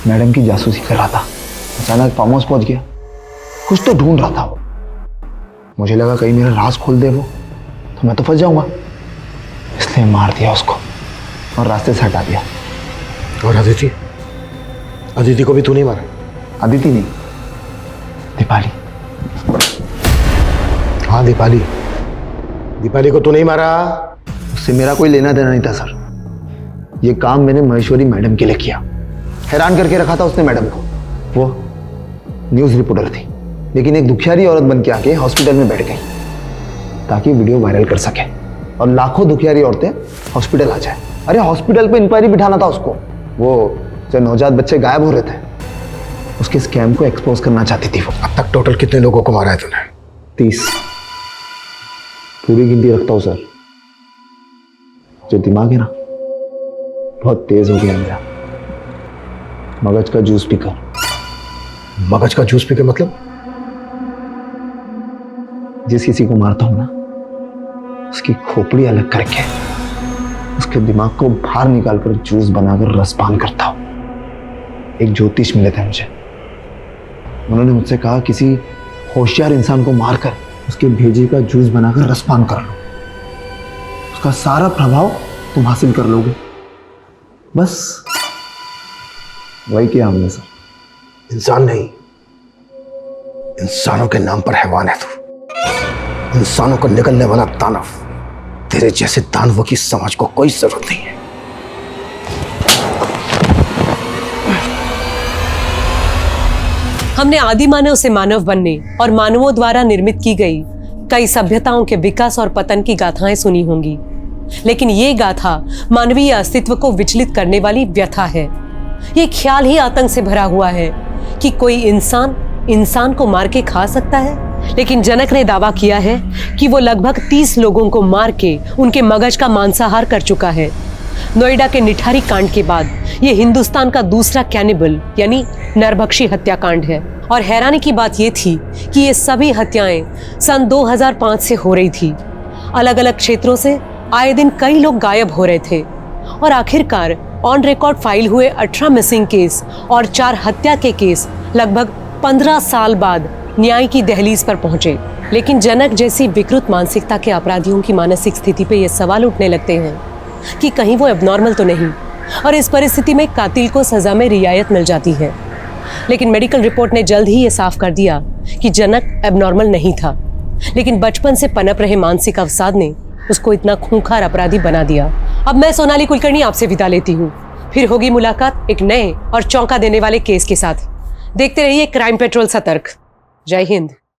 मैडम की जासूसी कर रहा था, अचानक फार्म हाउस पहुंच गया। कुछ तो ढूंढ रहा था वो। मुझे लगा कहीं मेरा राज खोल दे वो, तो मैं तो फंस जाऊंगा, इसलिए मार दिया उसको और रास्ते से हटा दिया। और अदिति? अदिति को भी तू नहीं मारा? अदिति नहीं, दीपाली। हाँ दीपाली, दीपाली को तू नहीं मारा? उससे मेरा कोई लेना देना नहीं था सर। ये काम मैंने महेश्वरी मैडम के लिए किया। हैरान करके रखा था उसने मैडम को। वो न्यूज रिपोर्टर थी, लेकिन एक दुखियारी औरत बन के आके हॉस्पिटल में बैठ गई ताकि वीडियो वायरल कर सके और लाखों दुखियारी औरतें हॉस्पिटल आ जाए। अरे हॉस्पिटल पे इंक्वायरी बिठाना था उसको। वो जो नवजात बच्चे गायब हो रहे थे, उसके स्कैम को एक्सपोज करना चाहती थी वो। अब तक टोटल कितने लोगों को मारा है तूने? 30। पूरी गिनती रखता हूँ सर। जो दिमाग है ना, बहुत तेज हो गया मेरा। मगज का जूस पीकर। मगज का जूस पीकर मतलब? जिस किसी को मारता हूं ना, उसकी खोपड़ी अलग करके उसके दिमाग को बाहर निकालकर जूस बनाकर रसपान करता हूं। एक ज्योतिष मिले थे मुझे, उन्होंने मुझसे कहा किसी होशियार इंसान को मारकर उसके भेजे का जूस बनाकर रसपान कर लो, उसका सारा प्रभाव तुम हासिल कर लोगे। बस वही किया हमने सर। इंसान नहीं, इंसानों के नाम पर हैवान है तू। इंसानों को निकलने वाला दानव। तेरे जैसे दानवों की समझ को कोई जरूरत नहीं है। हमने आदि मानव से मानव बनने और मानवों द्वारा निर्मित की गई कई सभ्यताओं के विकास और पतन की गाथाएं सुनी होंगी, लेकिन ये गाथा मानवीय अस्तित्व को विचलित करने वाली व्यथा है। ये ख्याल ही आतंक से भरा हुआ है कि कोई इंसान को मार के खा सकता है। लेकिन जनक ने दावा किया है कि वो लगभग 30 लोगों को मार के उनके मगज का मांसाहार कर चुका है। नोएडा के निठारी कांड के बाद ये हिंदुस्तान का दूसरा कैनिबल यानी नरभक्षी हत्याकांड है। और हैरानी की बात ये थी कि ये सभी हत्याएं सन 2005 से हो रही थी। अलग अलग क्षेत्रों से आए दिन कई लोग गायब हो रहे थे और आखिरकार ऑन रिकॉर्ड फाइल हुए 18 मिसिंग केस और 4 हत्या के केस लगभग 15 साल बाद न्याय की दहलीज पर पहुंचे। लेकिन जनक जैसी विकृत मानसिकता के अपराधियों की मानसिक स्थिति पे ये सवाल उठने लगते हैं कि कहीं वो एबनॉर्मल तो नहीं, और इस परिस्थिति में कातिल को सजा में रियायत मिल जाती है। लेकिन मेडिकल रिपोर्ट ने जल्द ही ये साफ कर दिया कि जनक एबनॉर्मल नहीं था, लेकिन बचपन से पनप रहे मानसिक अवसाद ने उसको इतना खूंखार अपराधी बना दिया। अब मैं सोनाली कुलकर्णी आपसे विदा लेती हूँ। फिर होगी मुलाकात एक नए और चौंका देने वाले केस के साथ। देखते रहिए क्राइम पेट्रोल सतर्क। जय हिंद।